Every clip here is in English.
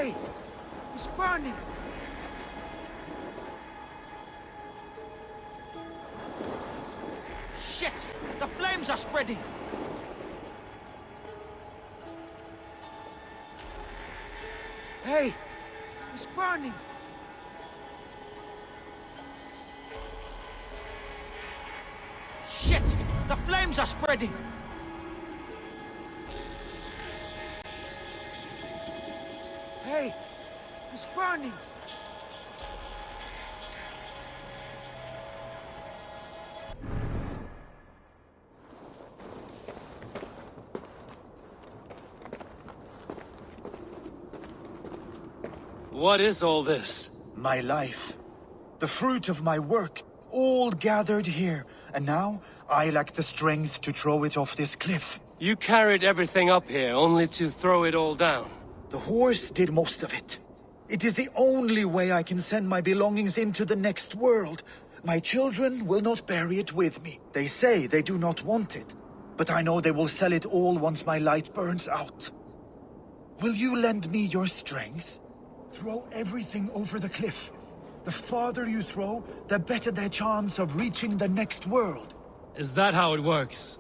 Hey! It's burning! Shit! The flames are spreading! Hey! It's burning! Shit! The flames are spreading! Hey! It's burning! What is all this? My life. The fruit of my work. All gathered here. And now, I lack the strength to throw it off this cliff. You carried everything up here only to throw it all down. The horse did most of it. It is the only way I can send my belongings into the next world. My children will not bury it with me. They say they do not want it. But I know they will sell it all once my light burns out. Will you lend me your strength? Throw everything over the cliff. The farther you throw, the better their chance of reaching the next world. Is that how it works?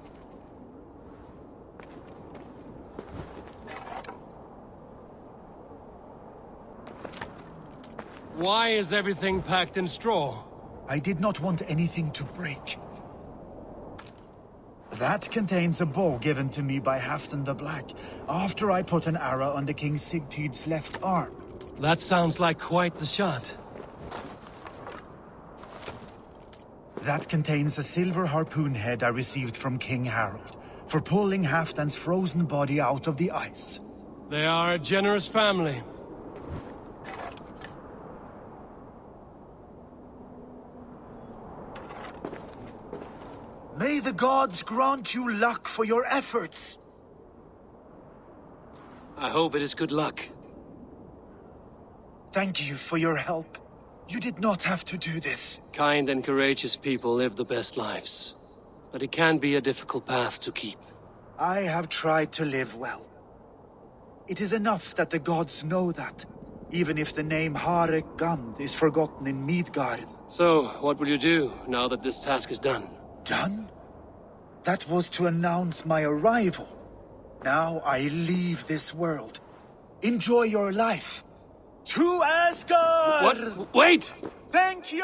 Why is everything packed in straw? I did not want anything to break. That contains a bow given to me by Halfdan the Black, after I put an arrow under King Sigtyd's left arm. That sounds like quite the shot. That contains a silver harpoon head I received from King Harold, for pulling Halfdan's frozen body out of the ice. They are a generous family. May the gods grant you luck for your efforts! I hope it is good luck. Thank you for your help. You did not have to do this. Kind and courageous people live the best lives. But it can be a difficult path to keep. I have tried to live well. It is enough that the gods know that, even if the name Harek Gand is forgotten in Midgard. So, what will you do now that this task is done? Done? That was to announce my arrival. Now I leave this world. Enjoy your life. To Asgard! What? Wait! Thank you!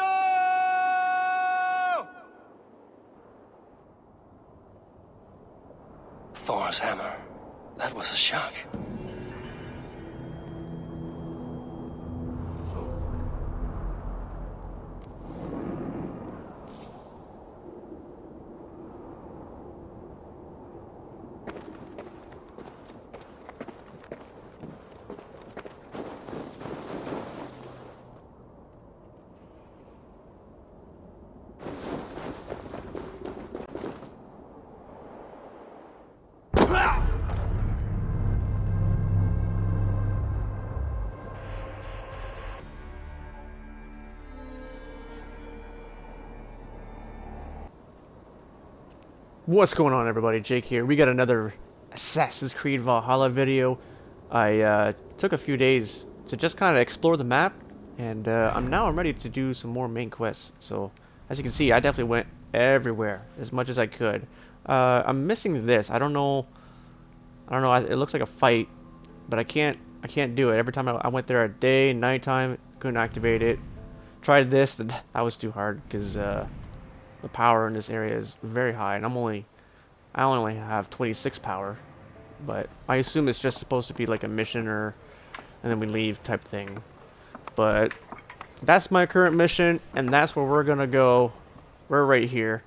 Thor's hammer. That was a shock. What's going on, everybody? Jake here. We got another Assassin's Creed Valhalla video. I took a few days to just kind of explore the map, and I'm ready to do some more main quests. So as you can see, I definitely went everywhere as much as I could. I'm missing this. I don't know. It looks like a fight, but I can't do it. Every time I went there at day, nighttime, couldn't activate it. Tried this, that was too hard because the power in this area is very high, and I only have 26 power, but I assume it's just supposed to be like a mission and then we leave type thing. But that's my current mission, and that's where we're gonna go. We're right here,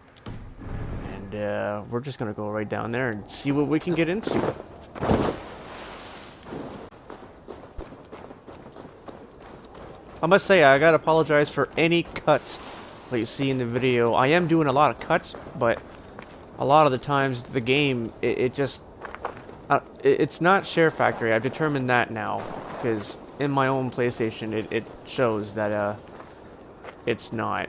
and we're just gonna go right down there and see what we can get into. I must say, I gotta apologize for any cuts that you see in the video. I am doing a lot of cuts, but a lot of the times the game, it's not share factory. I've determined that now, because in my own PlayStation it shows that it's not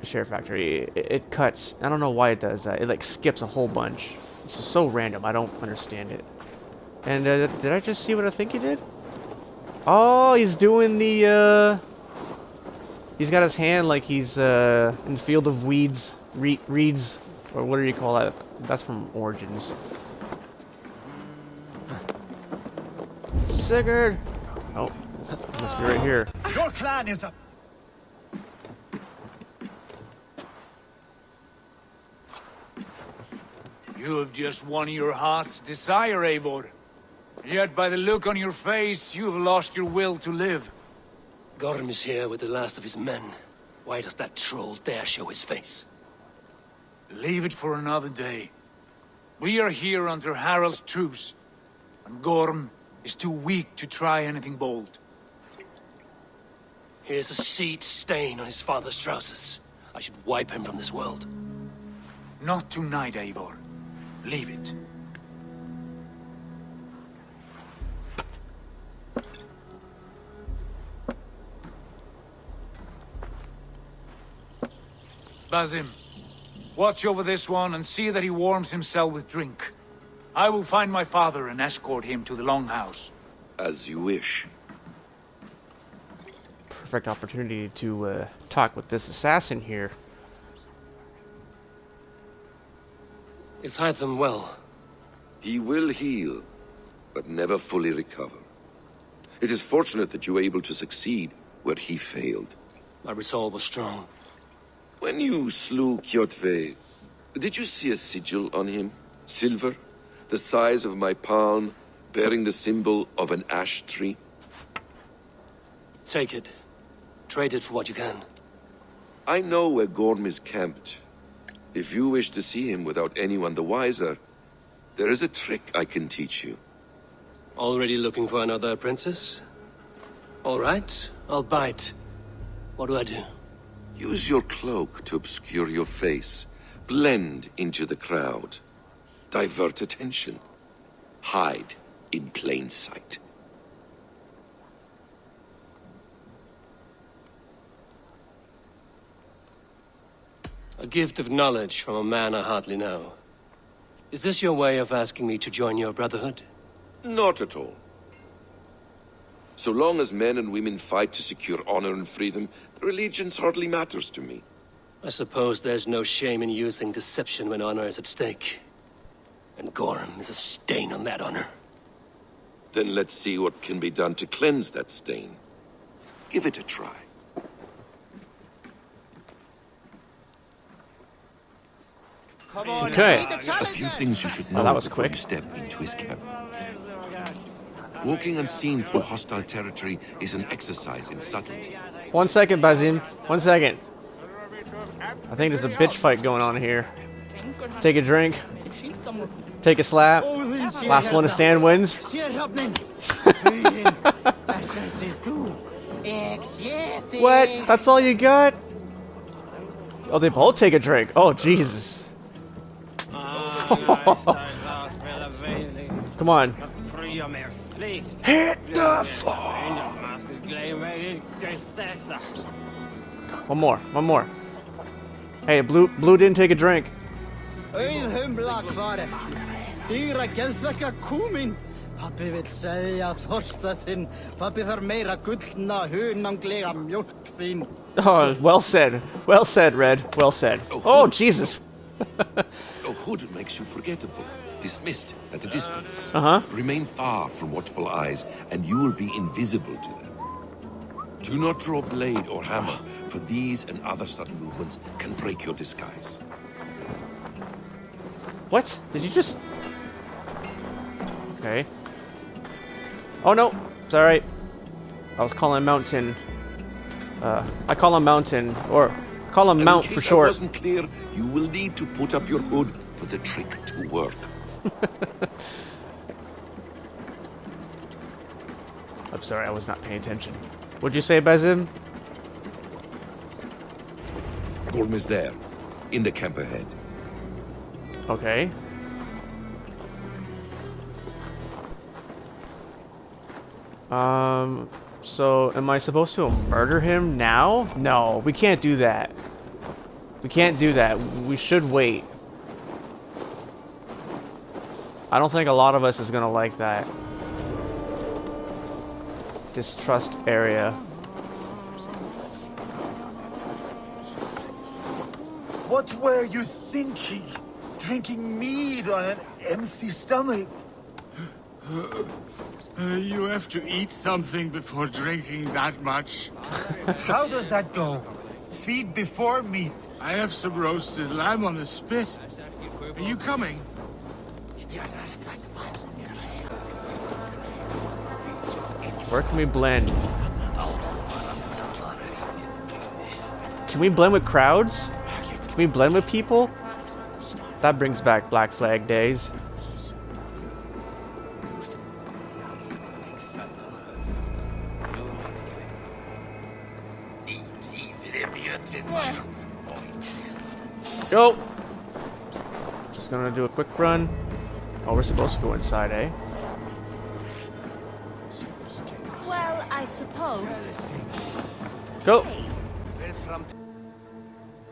a share factory. It cuts. I don't know why it does that. It like skips a whole bunch. It's just so random. I don't understand it. And did I just see what I think he did? Oh, he's doing the, he's got his hand like he's, in Field of Weeds, Reeds, or what do you call that? That's from Origins. Sigurd! Oh, must be right here. Your clan is up. You have just won your heart's desire, Eivor. Yet by the look on your face, you have lost your will to live. Gorm is here with the last of his men. Why does that troll dare show his face? Leave it for another day. We are here under Harald's truce, and Gorm is too weak to try anything bold. Here's a seed stain on his father's trousers. I should wipe him from this world. Not tonight, Eivor. Leave it. Basim, watch over this one and see that he warms himself with drink. I will find my father and escort him to the Longhouse. As you wish. Perfect opportunity to talk with this assassin here. Is Hytham well? He will heal, but never fully recover. It is fortunate that you were able to succeed where he failed. My resolve was strong. When you slew Kjotve, did you see a sigil on him? Silver, the size of my palm, bearing the symbol of an ash tree? Take it. Trade it for what you can. I know where Gorm is camped. If you wish to see him without anyone the wiser, there is a trick I can teach you. Already looking for another apprentice? All right, I'll bite. What do I do? Use your cloak to obscure your face. Blend into the crowd. Divert attention. Hide in plain sight. A gift of knowledge from a man I hardly know. Is this your way of asking me to join your brotherhood? Not at all. So long as men and women fight to secure honor and freedom, their allegiance hardly matters to me. I suppose there's no shame in using deception when honor is at stake. And Gorm is a stain on that honor. Then let's see what can be done to cleanse that stain. Give it a try. Okay. A few things you should know that was before quick. you step into his camp. Walking unseen through hostile territory is an exercise in subtlety. 1 second, Basim. 1 second. I think there's a bitch fight going on here. Take a drink. Take a slap. Last one to stand wins. What? That's all you got? Oh, they both take a drink. Oh, Jesus. Come on. Hit the floor. One more. One more. Hey, Blue didn't take a drink. Pappi vill segja þorsta sinn. Pappi þarf meira gullna, hunanglega mjólk þín. Oh, well said. Well said, Red. Well said. Oh, Jesus. A hood makes you forgettable, dismissed at a distance. Uh-huh. Remain far from watchful eyes, and you will be invisible to them. Do not draw blade or hammer, for these and other sudden movements can break your disguise. What? Did you just... Okay. Oh, no. It's alright. I was calling Mountain. I call him Mountain, or call him Mount for In case short. I wasn't clear, you will need to put up your hood for the trick to work. I'm sorry, I was not paying attention. What'd you say, Basim? Gorm is there, in the camp ahead. Okay. So am I supposed to murder him now? No, we can't do that. We can't do that. We should wait. I don't think a lot of us is gonna like that. distrust area. What were you thinking? Drinking mead on an empty stomach? You have to eat something before drinking that much. How does that go? Feed before meat. I have some roasted lamb on the spit. Are you coming? Where can we blend? Can we blend with crowds? Can we blend with people? That brings back Black Flag days. Go! Just gonna do a quick run. Oh, we're supposed to go inside, eh? Well, I suppose. Go!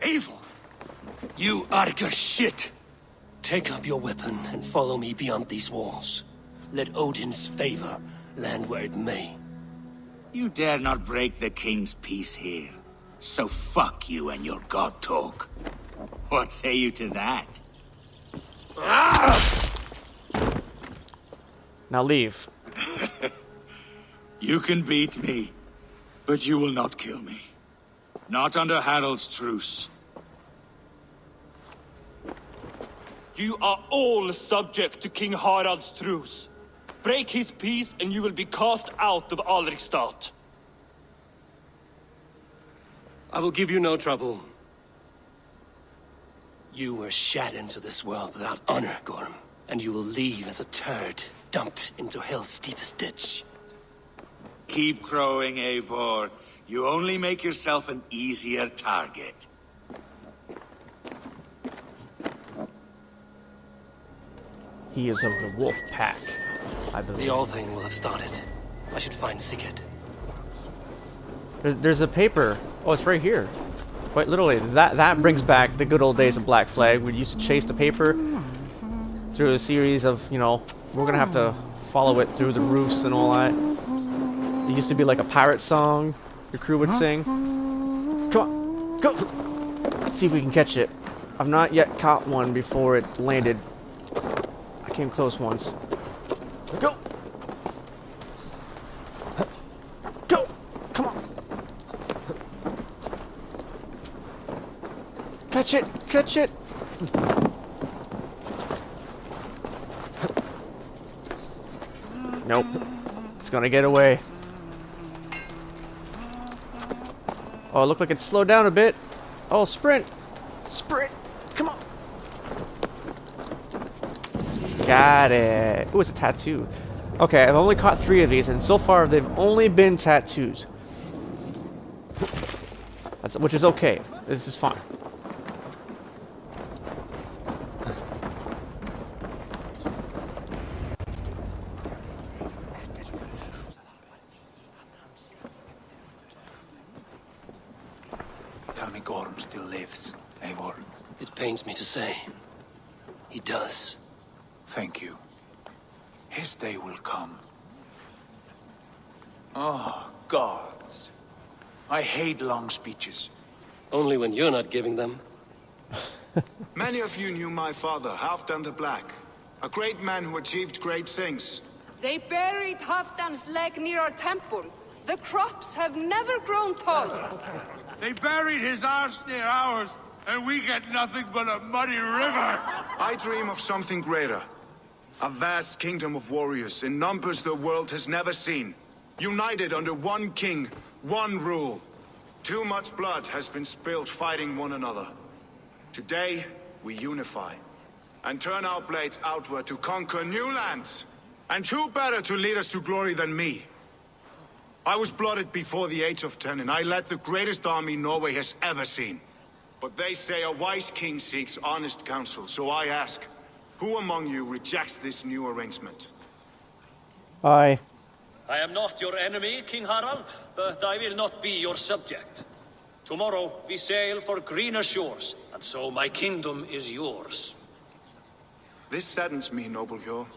Eivor! You Arga shit! Take up your weapon and follow me beyond these walls. Let Odin's favor land where it may. You dare not break the king's peace here. So fuck you and your god talk. What say you to that? Now leave. You can beat me, but you will not kill me. Not under Harald's truce. You are all subject to King Harald's truce. Break his peace and you will be cast out of Alrikstad. I will give you no trouble. You were shat into this world without honor, Gorm, and you will leave as a turd dumped into hell's deepest ditch. Keep crowing, Eivor. You only make yourself an easier target. He is of the wolf pack, I The believe. all thing will have started. I should find Sigurd. There's a paper. Oh, it's right here. Quite literally, that brings back the good old days of Black Flag. We used to chase the paper through a series of, you know, we're gonna have to follow it through the roofs and all that. It used to be like a pirate song your crew would sing. Come on, go! Let's see if we can catch it. I've not yet caught one before it landed. I came close once. Go! Go! Come on! Catch it! Catch it! Nope. It's gonna get away. Oh, it looked like it slowed down a bit. Oh, sprint! Sprint! Come on! Got it. Ooh, it's a tattoo. Okay, I've only caught 3 of these, and so far they've only been tattoos. Which is okay. This is fine. Tell me Gorm still lives, Eivor. It pains me to say. He does. Thank you. His day will come. Oh, gods. I hate long speeches. Only when you're not giving them. Many of you knew my father, Halfdan the Black. A great man who achieved great things. They buried Halfdan's leg near our temple. The crops have never grown taller. They buried his arse near ours, and we get nothing but a muddy river. I dream of something greater. A vast kingdom of warriors in numbers the world has never seen. United under one king, one rule. Too much blood has been spilled fighting one another. Today, we unify. And turn our blades outward to conquer new lands. And who better to lead us to glory than me? I was blooded before the age of 10, and I led the greatest army Norway has ever seen. But they say a wise king seeks honest counsel, so I ask, who among you rejects this new arrangement? Bye. I am not your enemy, King Harald, but I will not be your subject. Tomorrow we sail for greener shores, and so my kingdom is yours. This saddens me, noble Hjor.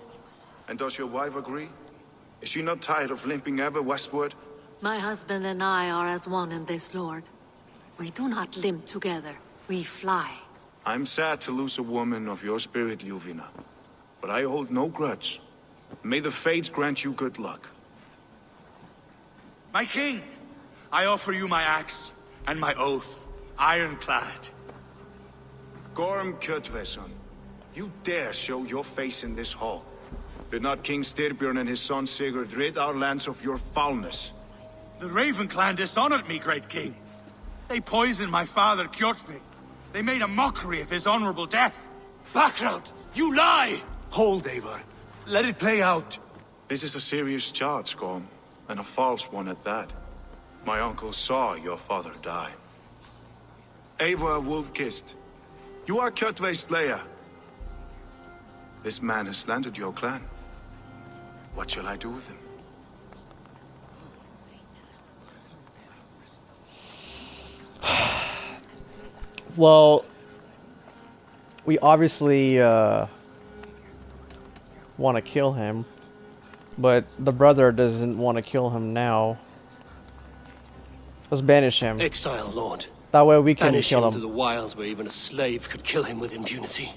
And does your wife agree? Is she not tired of limping ever westward? My husband and I are as one in this, Lord. We do not limp together. We fly. I'm sad to lose a woman of your spirit, Yuvina. But I hold no grudge. May the fates grant you good luck. My king, I offer you my axe and my oath, ironclad. Gorm Kjotveson, you dare show your face in this hall. Did not King Styrbjörn and his son Sigurd rid our lands of your foulness? The Raven clan dishonored me, great king. They poisoned my father, Kjotve. They made a mockery of his honorable death. Background! You lie! Hold, Eivor. Let it play out. This is a serious charge, Gorm, and a false one at that. My uncle saw your father die. Eivor Wolf-Kissed, you are Kjotve's slayer. This man has slandered your clan. What shall I do with him? Well, we obviously want to kill him, but the brother doesn't want to kill him now. Let's banish him. Exile, Lord. That way we can Banish kill him him. to the wilds where even a slave could kill him with impunity.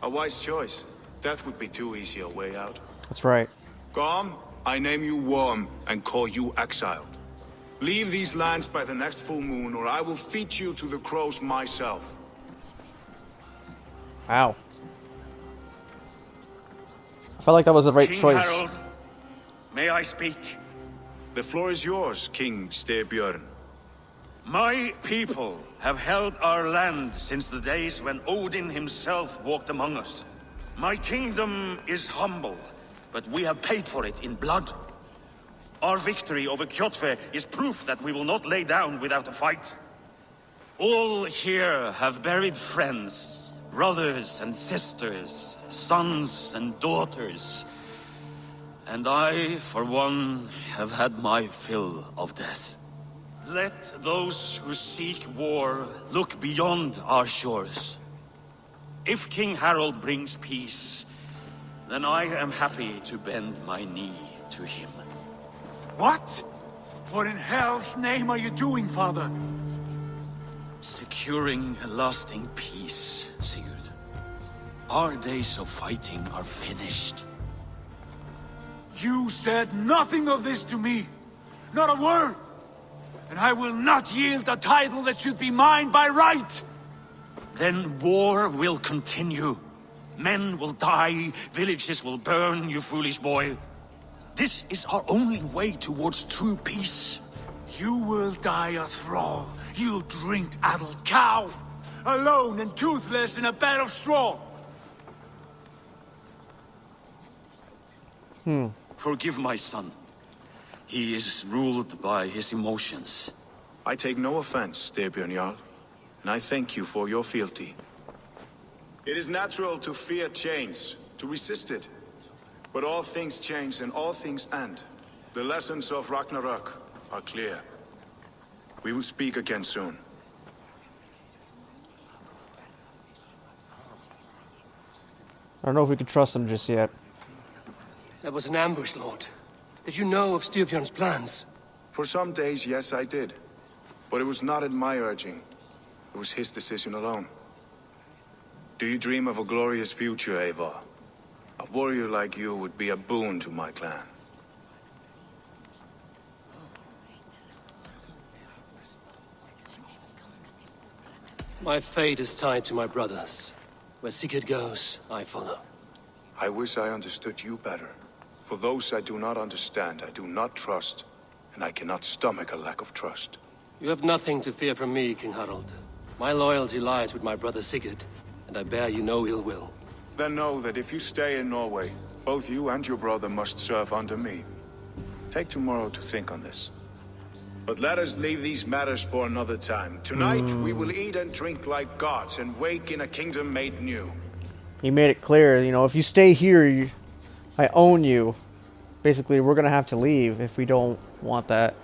A wise choice. Death would be too easy a way out. That's right. Gorm, I name you Worm and call you exiled. Leave these lands by the next full moon, or I will feed you to the crows myself. Ow. I felt like that was the right King choice. Harold, may I speak? The floor is yours, King Styrbjörn. My people have held our land since the days when Odin himself walked among us. My kingdom is humble, but we have paid for it in blood. Our victory over Kjotve is proof that we will not lay down without a fight. All here have buried friends, brothers and sisters, sons and daughters. And I, for one, have had my fill of death. Let those who seek war look beyond our shores. If King Harold brings peace, then I am happy to bend my knee to him. What? What in hell's name are you doing, father? Securing a lasting peace, Sigurd. Our days of fighting are finished. You said nothing of this to me. Not a word. And I will not yield a title that should be mine by right. Then war will continue. Men will die, villages will burn, you foolish boy. This is our only way towards true peace. You will die a thrall. You drink-addled cow. Alone and toothless in a bed of straw. Forgive my son. He is ruled by his emotions. I take no offense, Styrbjörn Jarl, and I thank you for your fealty. It is natural to fear change, to resist it. But all things change and all things end. The lessons of Ragnarok are clear. We will speak again soon. I don't know if we can trust him just yet. That was an ambush, Lord. Did you know of Styrbjörn's plans? For some days, yes, I did. But it was not at my urging. It was his decision alone. Do you dream of a glorious future, Eivor? A warrior like you would be a boon to my clan. My fate is tied to my brothers. Where Sigurd goes, I follow. I wish I understood you better. For those I do not understand, I do not trust, and I cannot stomach a lack of trust. You have nothing to fear from me, King Harald. My loyalty lies with my brother Sigurd, and I bear you no ill will. Then know that if you stay in Norway, both you and your brother must serve under me. Take tomorrow to think on this. But let us leave these matters for another time. Tonight, we will eat and drink like gods and wake in a kingdom made new. He made it clear, you know, if you stay here, I own you. Basically, we're gonna have to leave if we don't want that.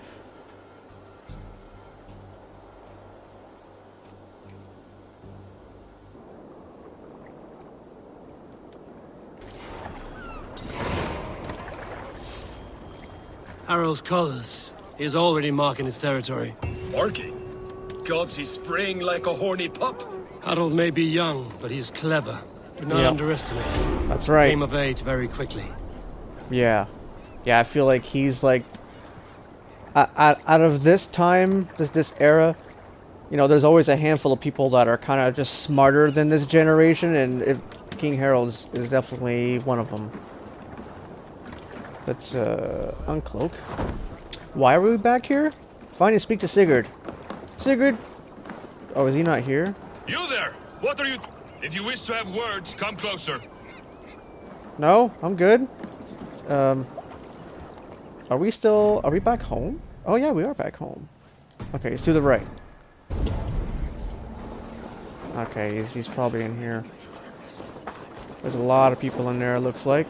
Harald's colors. He is already marking his territory. Marking? Gods, he's spraying like a horny pup. Harold may be young, but he's clever. Do not underestimate him. That's right. Came of age very quickly. Yeah. Yeah, I feel like he's like... out of this time, this era, you know, there's always a handful of people that are kind of just smarter than this generation, and King Harold is definitely one of them. Let's uncloak. Why are we back here? Find and speak to Sigurd. Sigurd? Oh, is he not here? You there! What are you... If you wish to have words, come closer. No, I'm good. Are we back home? Oh yeah, we are back home. Okay, it's to the right. Okay, he's probably in here. There's a lot of people in there, it looks like.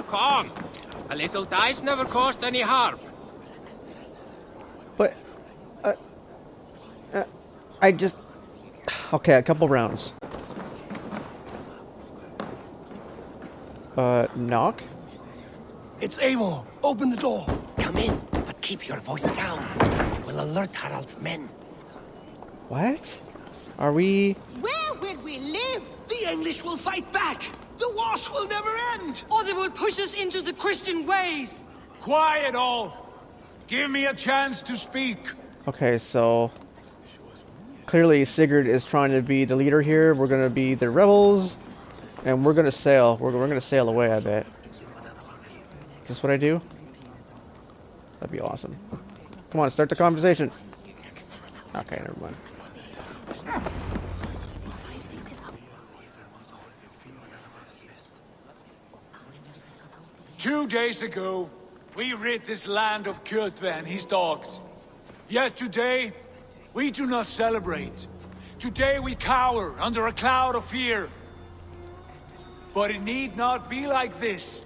Come! A little dice never caused any harm. But, I just... Okay, a couple rounds. Knock? It's Eivor. Open the door. Come in, but keep your voice down. You will alert Harald's men. What? Are we... Where will we live? The English will fight back. The wars will never end. Or they will push us into the Christian ways. Quiet all! Give me a chance to speak. Okay, so... Clearly Sigurd is trying to be the leader here. We're gonna be the rebels. And we're gonna sail. We're gonna sail away, I bet. Is this what I do? That'd be awesome. Come on, start the conversation. Okay, never mind. 2 days ago, we rid this land of Kjotve and his dogs. Yet today, we do not celebrate. Today we cower under a cloud of fear. But it need not be like this.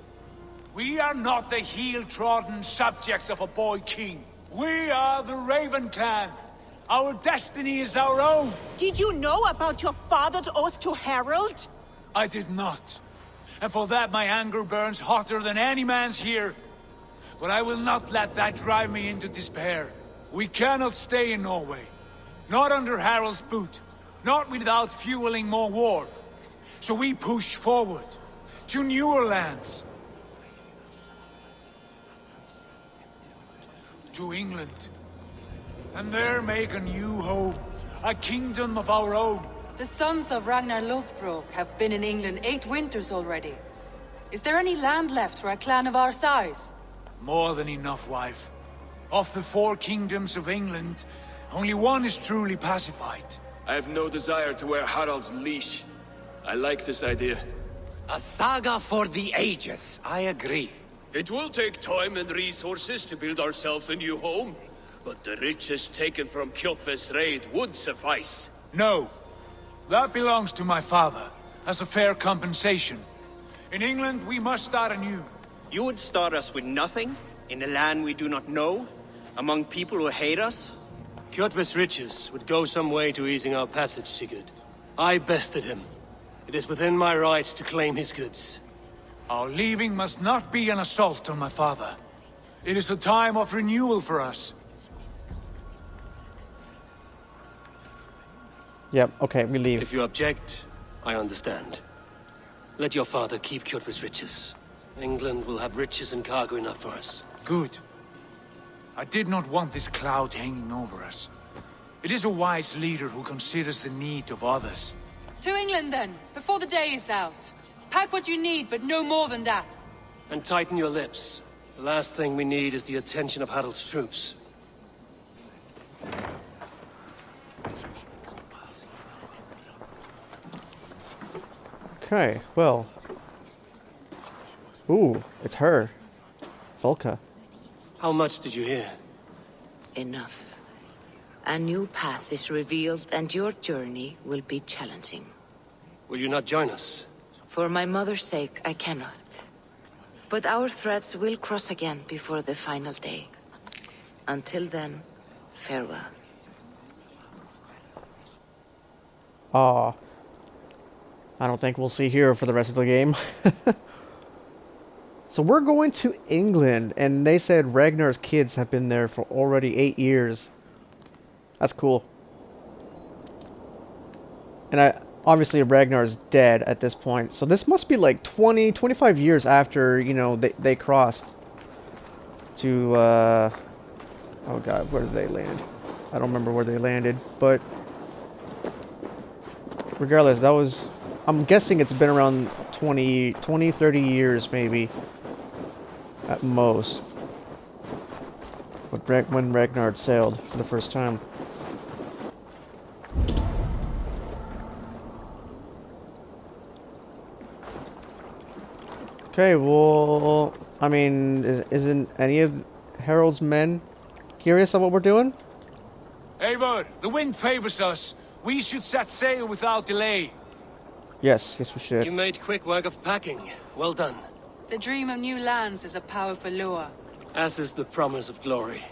We are not the heel-trodden subjects of a boy king. We are the Raven clan. Our destiny is our own. Did you know about your father's oath to Harold? I did not. And for that my anger burns hotter than any man's here. But I will not let that drive me into despair. We cannot stay in Norway. Not under Harald's boot. Not without fueling more war. So we push forward. To newer lands. To England. And there make a new home. A kingdom of our own. The sons of Ragnar Lothbrok have been in England 8 winters already. Is there any land left for a clan of our size? More than enough, wife. Of the 4 kingdoms of England, only one is truly pacified. I have no desire to wear Harald's leash. I like this idea. A saga for the ages, I agree. It will take time and resources to build ourselves a new home, but the riches taken from Kjotve's raid would suffice. No. That belongs to my father, as a fair compensation. In England, we must start anew. You would start us with nothing? In a land we do not know? Among people who hate us? Kjotve's riches would go some way to easing our passage, Sigurd. I bested him. It is within my rights to claim his goods. Our leaving must not be an assault on my father. It is a time of renewal for us. Yep, okay, we leave. If you object, I understand. Let your father keep Kjotve's riches. England will have riches and cargo enough for us. Good. I did not want this cloud hanging over us. It is a wise leader who considers the need of others. To England then, before the day is out. Pack what you need, but no more than that. And tighten your lips. The last thing we need is the attention of Harald's troops. Okay, well. Ooh, it's her. Volka. How much did you hear? Enough. A new path is revealed and your journey will be challenging. Will you not join us? For my mother's sake, I cannot. But our threads will cross again before the final day. Until then, farewell. I don't think we'll see her for the rest of the game. So we're going to England, and they said Ragnar's kids have been there for already 8 years. That's cool. And obviously Ragnar's dead at this point, so this must be like 20, 25 years after, you know, they crossed to, oh god, where did they land? I don't remember where they landed, but regardless, that was, I'm guessing it's been around 20, 30 years maybe, at most, when Ragnar sailed for the first time. Okay, well, I mean, isn't any of Harold's men curious of what we're doing? Eivor, the wind favors us. We should set sail without delay. Yes, we should. You made quick work of packing. Well done. The dream of new lands is a powerful lure. As is the promise of glory.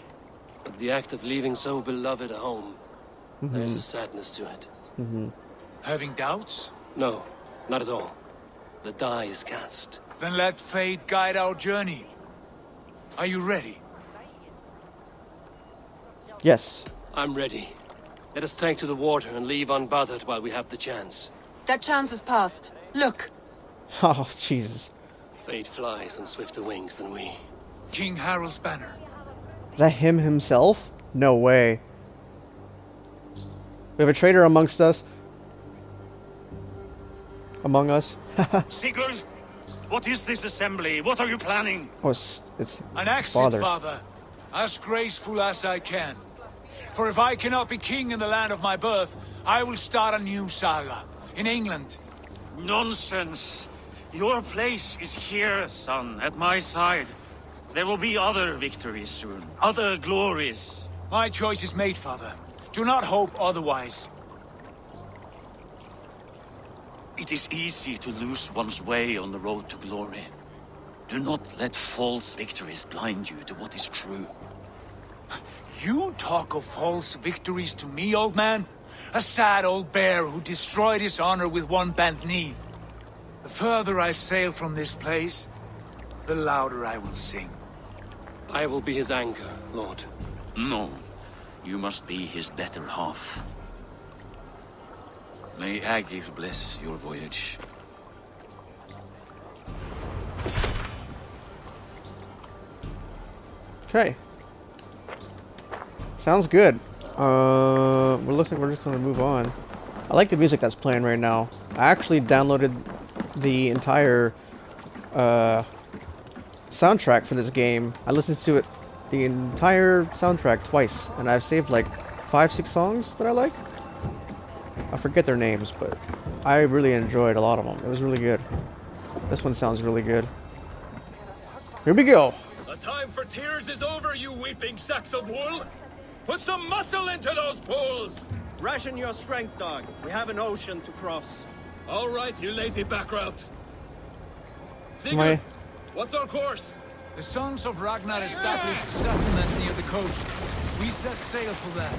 But the act of leaving so beloved a home, there's a sadness to it. Having doubts? No, not at all. The die is cast. Then let fate guide our journey. Are you ready? Yes. I'm ready. Let us take to the water and leave unbothered while we have the chance. That chance is past. Look! Oh, Jesus. Fate flies on swifter wings than we. King Harald's banner. Is that him himself? No way. We have a traitor amongst us. Among us. Sigurd, what is this assembly? What are you planning? Oh, it's an exit, father. As graceful as I can. For if I cannot be king in the land of my birth, I will start a new saga. In England. Nonsense. Your place is here, son, at my side. There will be other victories soon. Other glories. My choice is made, father. Do not hope otherwise. It is easy to lose one's way on the road to glory. Do not let false victories blind you to what is true. You talk of false victories to me, old man? A sad old bear who destroyed his honor with one bent knee. The further I sail from this place, the louder I will sing. I will be his anchor, Lord. No, you must be his better half. May Agir bless your voyage. Okay. Sounds good. Looks like we're just gonna move on. I like the music that's playing right now. I actually downloaded the entire soundtrack for this game. I listened to it, the entire soundtrack twice, and I've saved like 5-6 songs that I liked. I forget their names, but I really enjoyed a lot of them. It was really good. This one sounds really good. Here we go. The time for tears is over, you weeping sacks of wool. Put some muscle into those pools! Ration your strength, dog. We have an ocean to cross. All right, you lazy backroutes. Sigurd, what's our course? The sons of Ragnar established a settlement near the coast. We set sail for that.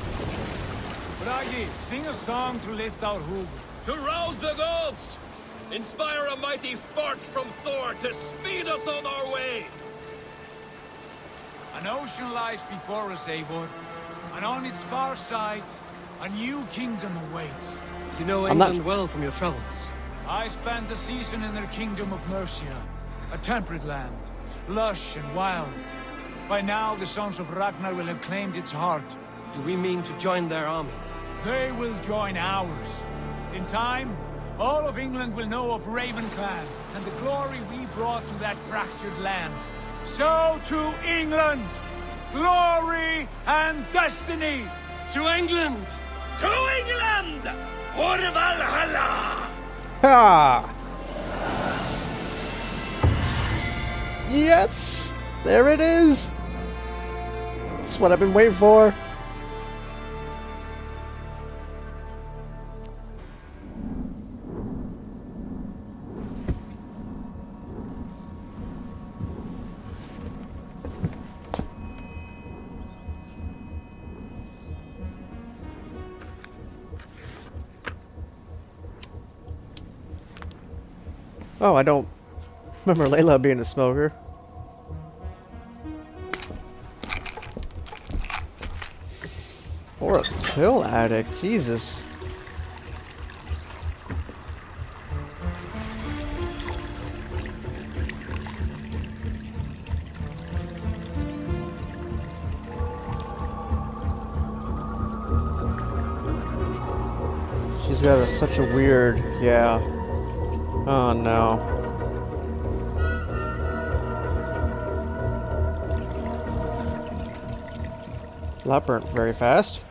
Bragi, sing a song to lift our hoof. To rouse the gods! Inspire a mighty fart from Thor to speed us on our way! An ocean lies before us, Eivor. And on its far side, a new kingdom awaits. You know England well from your travels. I spent a season in their kingdom of Mercia, a temperate land, lush and wild. By now, the sons of Ragnar will have claimed its heart. Do we mean to join their army? They will join ours. In time, all of England will know of Raven Clan and the glory we brought to that fractured land. So to England! Glory and destiny! To England! To England! For Valhalla! Ha! Yes! There it is! That's what I've been waiting for. Oh, I don't remember Layla being a smoker. pill addict, Jesus. She's got such a weird, yeah. Oh no. That burnt very fast.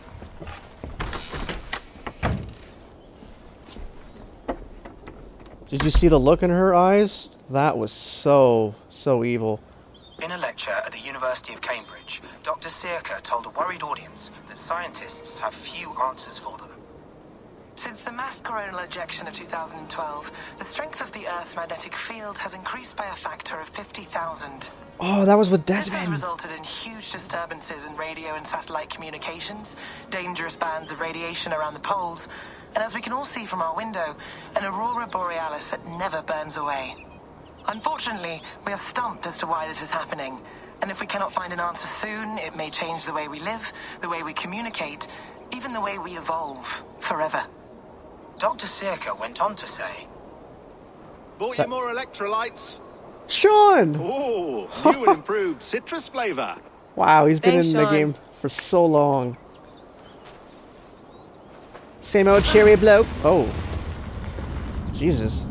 Did you see the look in her eyes? That was so evil. In a lecture at the University of Cambridge, Dr. Circa told a worried audience that scientists have few answers for them. Since the mass coronal ejection of 2012, the strength of the Earth's magnetic field has increased by a factor of 50,000. Oh, that was with This has Desmond. resulted in huge disturbances in radio and satellite communications, dangerous bands of radiation around the poles, and as we can all see from our window, an aurora borealis that never burns away. Unfortunately, we are stumped as to why this is happening, and if we cannot find an answer soon, it may change the way we live, the way we communicate, even the way we evolve forever. Dr. Circa went on to say, Bought you more electrolytes? Sean! Oh, new and improved citrus flavor. Wow, he's been Thanks, in the Sean. game for so long. Same old cherry bloke. Oh. Jesus.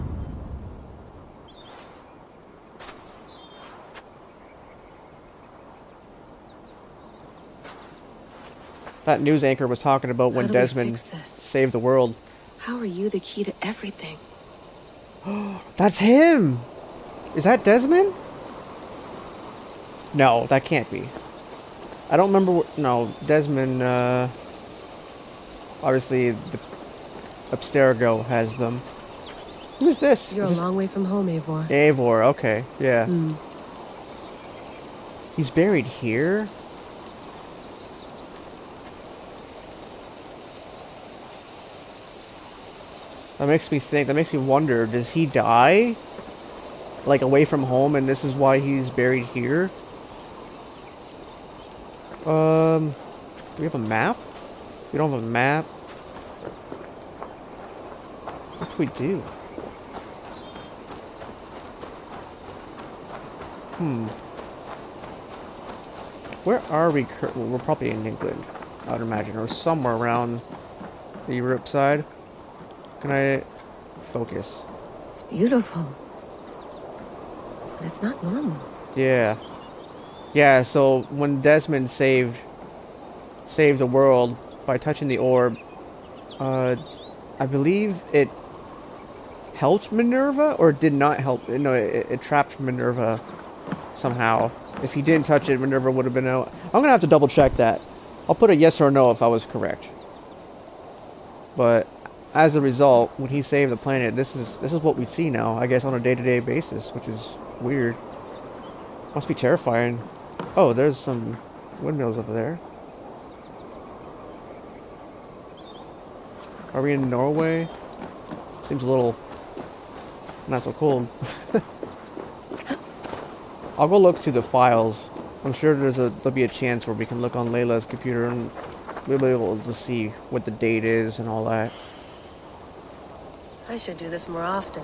That news anchor was talking about when How do we Desmond fix this? saved the world. How are you the key to everything? That's him! Is that Desmond? No, that can't be. I don't remember what... No, Desmond, obviously, the Abstergo has them. Who's this? You're Is a this long way from home, Eivor. Eivor, okay, yeah. Hmm. He's buried here? That makes me think, that makes me wonder, does he die? Like, away from home, and this is why he's buried here? Do we have a map? We don't have a map. What do we do? Where are we well, we're probably in England, I would imagine, or somewhere around the Europe side. Can I focus? It's beautiful. But it's not normal. Yeah. Yeah, so when Desmond saved the world by touching the orb, I believe it helped Minerva, or did not help. No, it trapped Minerva somehow. If he didn't touch it, Minerva would have been out. I'm gonna have to double check that. I'll put a yes or no if I was correct. But as a result, when he saved the planet, this is what we see now, I guess, on a day-to-day basis, which is weird. Must be terrifying. Oh, there's some windmills over there. Are we in Norway? Seems a little not so cool. I'll go look through the files. I'm sure there'll be a chance where we can look on Layla's computer and we'll be able to see what the date is and all that. I should do this more often.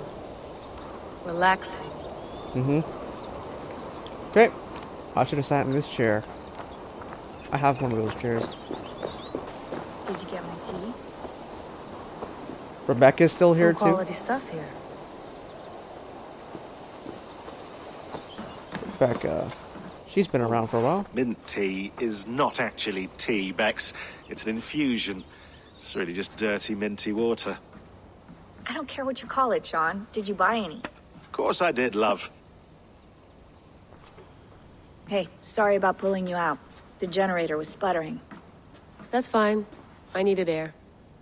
Relaxing. Okay. I should have sat in this chair. I have one of those chairs. Did you get my tea? Rebecca's still here Some too? quality stuff here. Rebecca. She's been around for a while. Mint tea is not actually tea, Bex. It's an infusion. It's really just dirty, minty water. I don't care what you call it, Sean. Did you buy any? Of course I did, love. Hey, sorry about pulling you out. The generator was sputtering. That's fine. I needed air.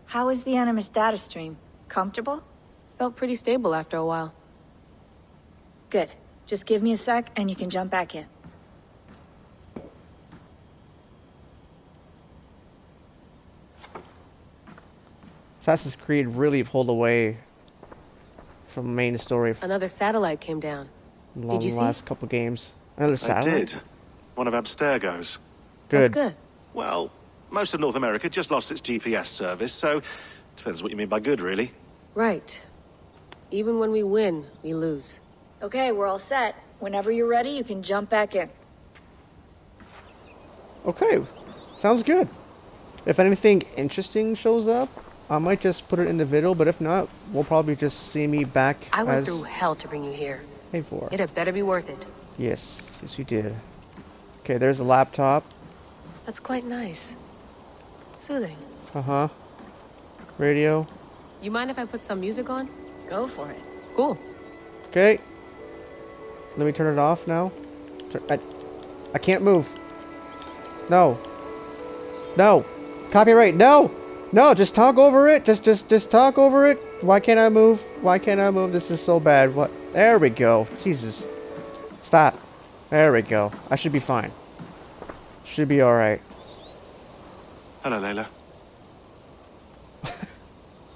How is the Animus data stream? Comfortable? Felt pretty stable after a while. Good. Just give me a sec and you can jump back in. Assassin's Creed really pulled away from the main story Another satellite came down. Did you the see? last couple games. Another I satellite? did. One of Abstergo's. Good. That's good. Well, Most of North America just lost its GPS service, so depends what you mean by good, really. Right. Even when we win, we lose. Okay, we're all set. Whenever you're ready, you can jump back in. Okay, sounds good. If anything interesting shows up, I might just put it in the video, but if not, we'll probably just see me back I went through hell to bring you here. Hey, for. It had better be worth it. Yes, yes you did. Okay, there's a laptop. That's quite nice. Soothing. Uh-huh. Radio. You mind if I put some music on? Go for it. Cool. Okay. Let me turn it off now. I can't move. No. No. Copyright. No. No, just talk over it. Just talk over it. Why can't I move? Why can't I move? This is so bad. What? There we go. Jesus. Stop. There we go. I should be fine. Should be alright. Hello, Layla.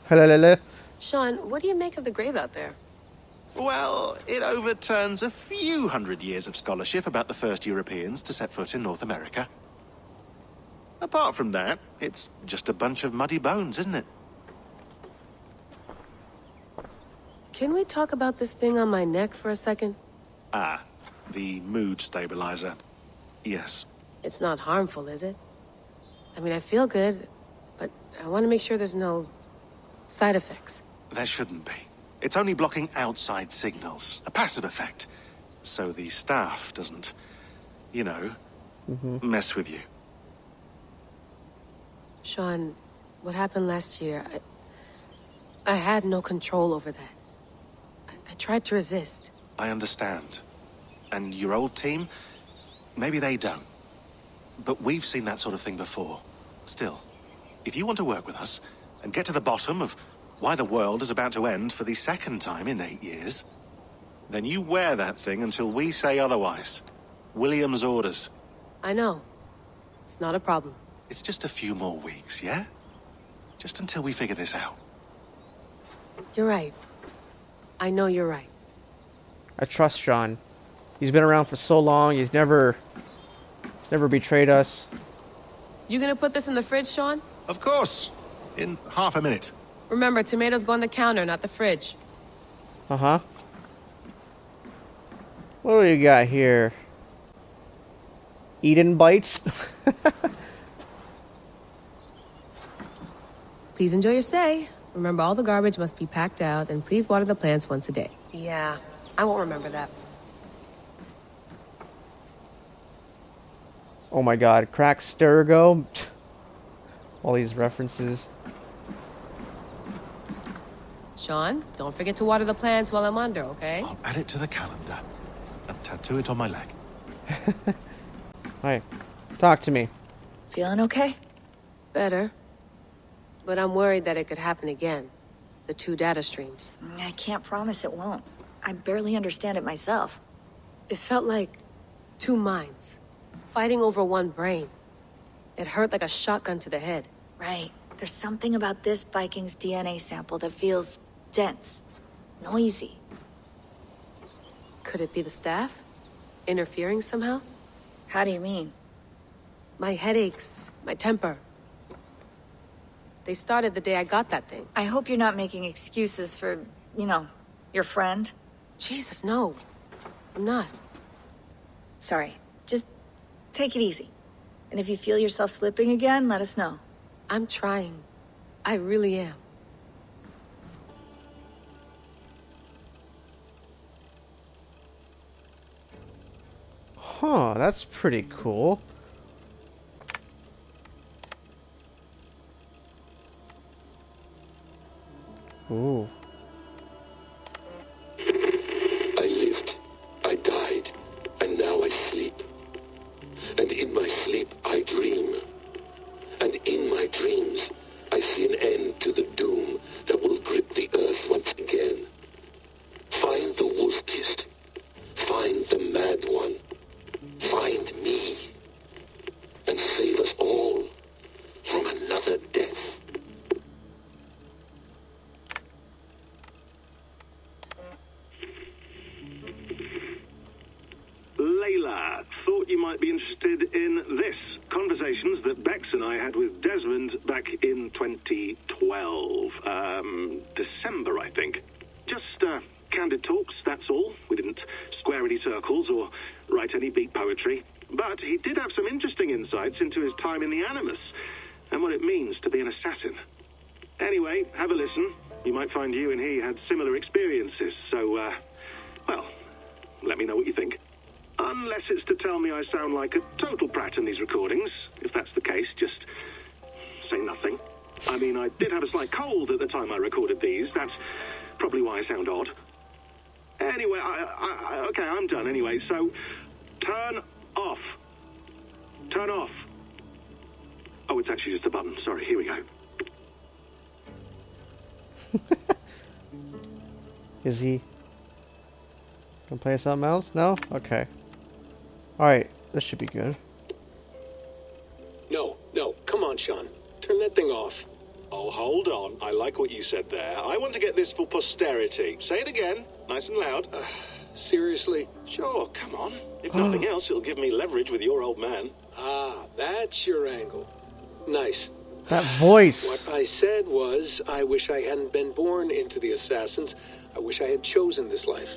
Hello, Layla. Sean, what do you make of the grave out there? Well, it overturns a few hundred years of scholarship about the first Europeans to set foot in North America. Apart from that, it's just a bunch of muddy bones, isn't it? Can we talk about this thing on my neck for a second? Ah, the mood stabilizer. Yes. It's not harmful, is it? I mean, I feel good, but I want to make sure there's no side effects. There shouldn't be. It's only blocking outside signals, a passive effect. So the staff doesn't, you know, mess with you. Sean, what happened last year, I had no control over that. I tried to resist. I understand. And your old team, maybe they don't. But we've seen that sort of thing before. Still, if you want to work with us and get to the bottom of why the world is about to end for the second time in 8 years, then you wear that thing until we say otherwise. William's orders. I know. It's not a problem. It's just a few more weeks, yeah? Just until we figure this out. You're right. I know you're right. I trust Sean. He's been around for so long. He's never betrayed us. You gonna put this in the fridge, Sean? Of course. In half a minute. Remember, tomatoes go on the counter, not the fridge. Uh-huh. What do you got here? Eden bites? Please enjoy your stay. Remember, all the garbage must be packed out, and please water the plants once a day. Yeah, I won't remember that. Oh my god, crack Sturgo. All these references. Sean, don't forget to water the plants while I'm under, okay? I'll add it to the calendar and tattoo it on my leg. Hi. Talk to me. Feeling okay? Better. But I'm worried that it could happen again. The 2 data streams. I can't promise it won't. I barely understand it myself. It felt like 2 minds, fighting over 1 brain. It hurt like a shotgun to the head. Right. There's something about this Viking's DNA sample that feels dense, noisy. Could it be the staff? Interfering somehow? How do you mean? My headaches, my temper. They started the day I got that thing. I hope you're not making excuses for, you know, your friend. Jesus, no. I'm not. Sorry. Just take it easy. And if you feel yourself slipping again, let us know. I'm trying. I really am. Huh, that's pretty cool. Ooh. I lived, I died, and now I sleep. And in my sleep I dream. And in my dreams I see an end to the doom that will grip the earth once again. Find the wolf-kissed. Find the mad one. Find me. And save us all from another death. Layla, thought you might might be interested in this. Conversations that Bex and I had with Desmond back in 2012. December, I think. Just, candid talks, that's all. We didn't square any circles or write any beat poetry. But he did have some interesting insights into his time in the Animus and what it means to be an assassin. Anyway, have a listen. You might find you and he had similar experiences, so, well, let me know what you think. Unless it's to tell me I sound like a total prat in these recordings. If that's the case, just say nothing. I mean, I did have a slight cold at the time I recorded these. That's probably why I sound odd. Anyway, okay, I'm done anyway, so turn off. Turn off. Oh, it's actually just a button. Sorry, here we go. Is he gonna play something else? No? Okay. Alright, this should be good. No, come on, Sean. Turn that thing off. Oh, hold on. I like what you said there. I want to get this for posterity. Say it again, nice and loud. Seriously? Sure, come on. If nothing else, it'll give me leverage with your old man. Ah, that's your angle. Nice. That voice. What I said was, I wish I hadn't been born into the Assassins. I wish I had chosen this life.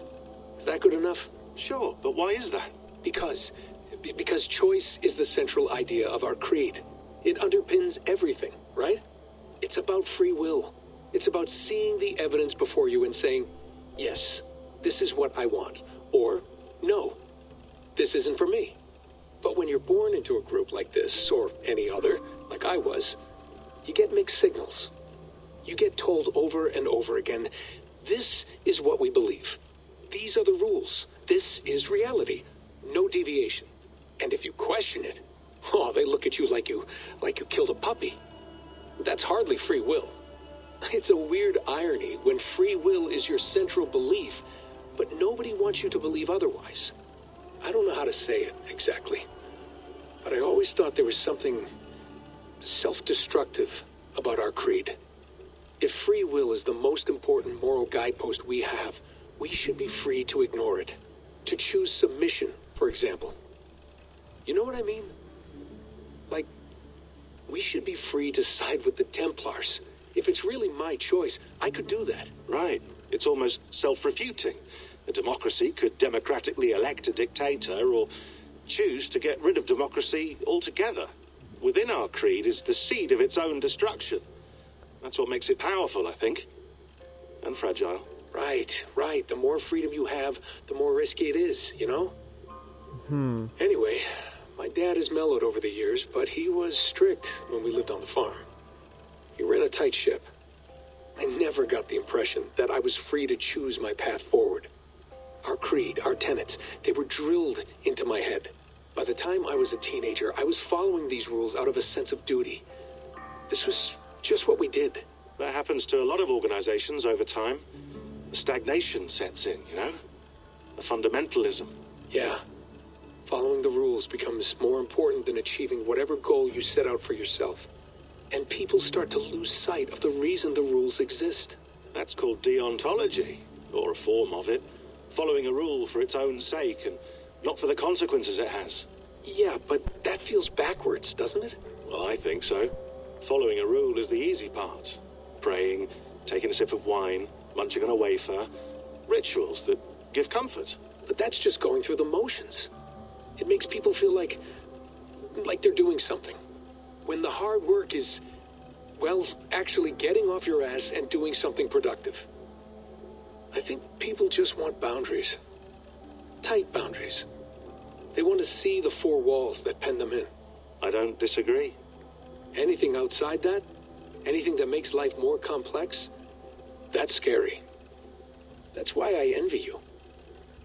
Is that good enough? Sure, but why is that? Because choice is the central idea of our creed. It underpins everything, right? It's about free will. It's about seeing the evidence before you and saying, yes, this is what I want. Or, no, this isn't for me. But when you're born into a group like this, or any other, like I was, you get mixed signals. You get told over and over again, this is what we believe. These are the rules. This is reality. No deviation. And if you question it, oh, they look at you like you killed a puppy. That's hardly free will. It's a weird irony when free will is your central belief, but nobody wants you to believe otherwise. I don't know how to say it exactly, but I always thought there was something self-destructive about our creed. If free will is the most important moral guidepost we have, we should be free to ignore it. To choose submission, for example. You know what I mean? Like, we should be free to side with the Templars. If it's really my choice, I could do that. Right. It's almost self-refuting. A democracy could democratically elect a dictator or choose to get rid of democracy altogether. Within our creed is the seed of its own destruction. That's what makes it powerful, I think. And fragile. Right. The more freedom you have, the more risky it is, you know? Anyway, my dad has mellowed over the years, but he was strict when we lived on the farm. He ran a tight ship. I never got the impression that I was free to choose my path forward. Our creed, our tenets, they were drilled into my head. By the time I was a teenager, I was following these rules out of a sense of duty. This was just what we did. That happens to a lot of organizations over time. The stagnation sets in, you know? The fundamentalism. Yeah. Following the rules becomes more important than achieving whatever goal you set out for yourself. And people start to lose sight of the reason the rules exist. That's called deontology, or a form of it. Following a rule for its own sake and not for the consequences it has. Yeah, but that feels backwards, doesn't it? Well, I think so. Following a rule is the easy part. Praying, taking a sip of wine, munching on a wafer. Rituals that give comfort. But that's just going through the motions. It makes people feel like they're doing something. When the hard work is, well, actually getting off your ass and doing something productive. I think people just want boundaries. Tight boundaries. They want to see the four walls that pen them in. I don't disagree. Anything outside that, anything that makes life more complex, that's scary. That's why I envy you.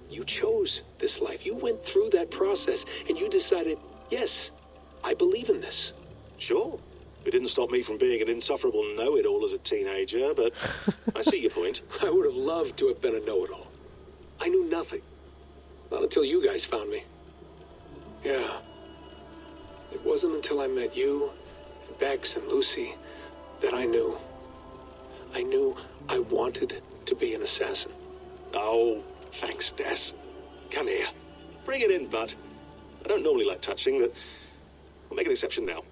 You chose this life. You went through that process and you decided, yes, I believe in this. Sure. It didn't stop me from being an insufferable know-it-all as a teenager, but I see your point. I would have loved to have been a know-it-all. I knew nothing. Not until you guys found me. Yeah. It wasn't until I met you, and Bex and Lucy, that I knew. I knew I wanted to be an assassin. Oh, thanks, Des. Come here. Bring it in, bud. I don't normally like touching, but we'll make an exception now.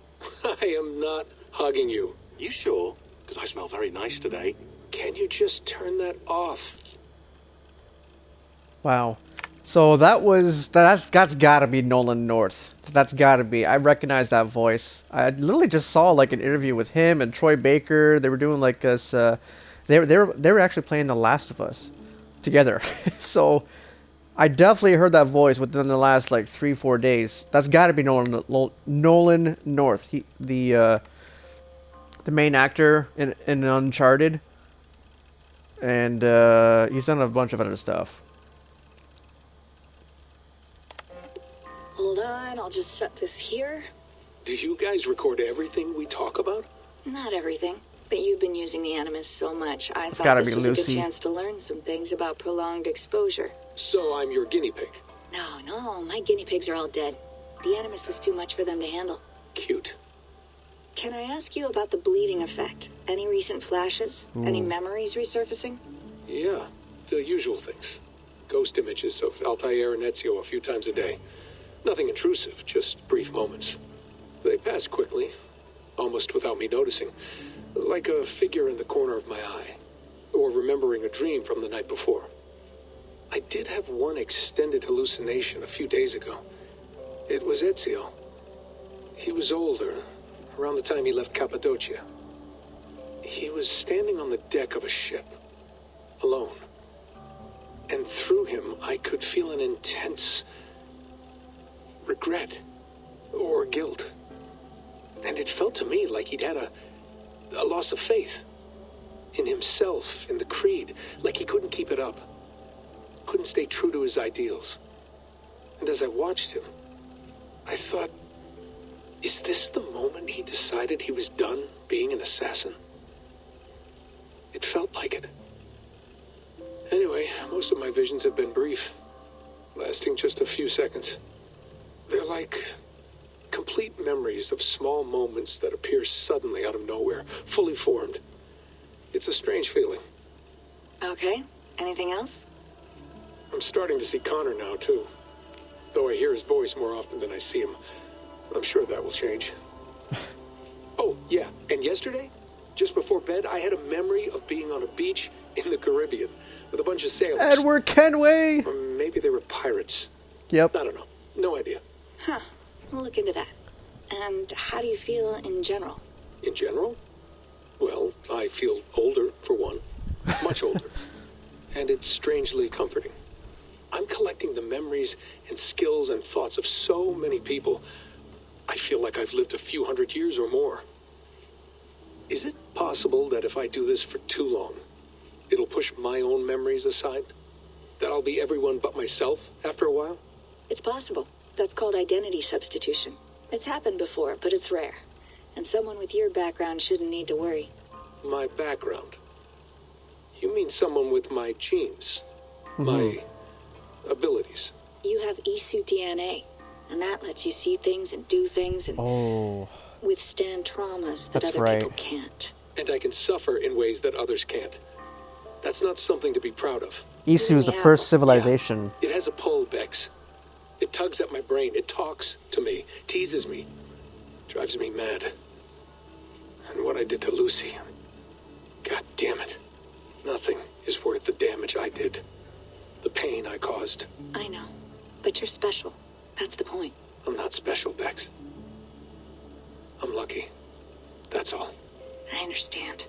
I am not hugging you. You sure? Because I smell very nice today. Can you just turn that off? Wow. So that's gotta be Nolan North. That's gotta be. I recognize that voice. I literally just saw like an interview with him and Troy Baker. They were doing like this. They were actually playing The Last of Us together. So I definitely heard that voice within the last like 3-4 days. That's gotta be Nolan North. The main actor in Uncharted, and he's done a bunch of other stuff. Hold on, I'll just set this here. Do you guys record everything we talk about? Not everything, but you've been using the Animus so much, I It's thought gotta this be was Lucy. a good chance to learn some things about prolonged exposure. So I'm your guinea pig. No, my guinea pigs are all dead. The Animus was too much for them to handle. Cute. Can I ask you about the bleeding effect? Any recent flashes? Any memories resurfacing? Yeah, the usual things. Ghost images of Altair and Ezio a few times a day. Nothing intrusive, just brief moments. They pass quickly, almost without me noticing. Like a figure in the corner of my eye. Or remembering a dream from the night before. I did have one extended hallucination a few days ago. It was Ezio. He was older, around the time he left Cappadocia. He was standing on the deck of a ship, alone. And through him, I could feel an intense regret or guilt. And it felt to me like he'd had a loss of faith in himself, in the creed, like he couldn't keep it up, couldn't stay true to his ideals. And as I watched him, I thought, is this the moment he decided he was done being an assassin? It felt like it. Anyway, most of my visions have been brief, lasting just a few seconds. They're like complete memories of small moments that appear suddenly out of nowhere, fully formed. It's a strange feeling. Okay, anything else? I'm starting to see Connor now, too. Though I hear his voice more often than I see him. I'm sure that will change. Oh, yeah, and yesterday, just before bed, I had a memory of being on a beach in the Caribbean with a bunch of sailors. Edward Kenway! Or maybe they were pirates. Yep. I don't know. No idea. Huh, we'll look into that. And how do you feel in general? In general? Well, I feel older, for one. Much older. And it's strangely comforting. I'm collecting the memories and skills and thoughts of so many people. I feel like I've lived a few hundred years or more. Is it possible that if I do this for too long, it'll push my own memories aside? That I'll be everyone but myself after a while? It's possible. That's called identity substitution. It's happened before, but it's rare. And someone with your background shouldn't need to worry. My background? You mean someone with my genes? My abilities? You have Isu DNA, and that lets you see things and do things and withstand traumas that other people can't. And I can suffer in ways that others can't. That's not something to be proud of. Isu is the first civilization. It has a pull, Bex. It tugs at my brain. It talks to me, teases me, drives me mad. And what I did to Lucy, God damn it. Nothing is worth the damage I did. The pain I caused. I know, but you're special. That's the point. I'm not special, Bex. I'm lucky. That's all. I understand.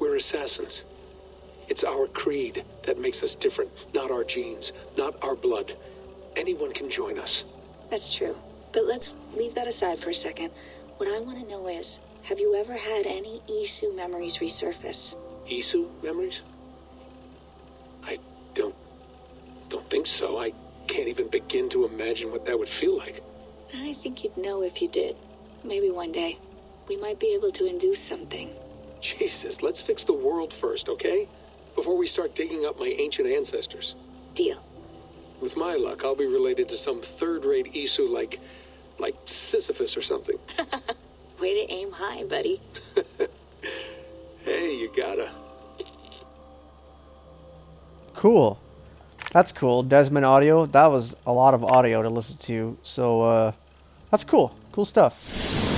We're assassins. It's our creed that makes us different, not our genes, not our blood. Anyone can join us. That's true. But let's leave that aside for a second. What I want to know is, have you ever had any Isu memories resurface? Isu memories? I don't think so. I can't even begin to imagine what that would feel like. I think you'd know if you did. Maybe one day. We might be able to induce something. Jesus, let's fix the world first, okay? Before we start digging up my ancient ancestors. Deal. With my luck, I'll be related to some third-rate Isu like Sisyphus or something. Way to aim high, buddy. Hey, you gotta. Cool. That's cool. Desmond audio. That was a lot of audio to listen to. So, that's cool. Cool stuff.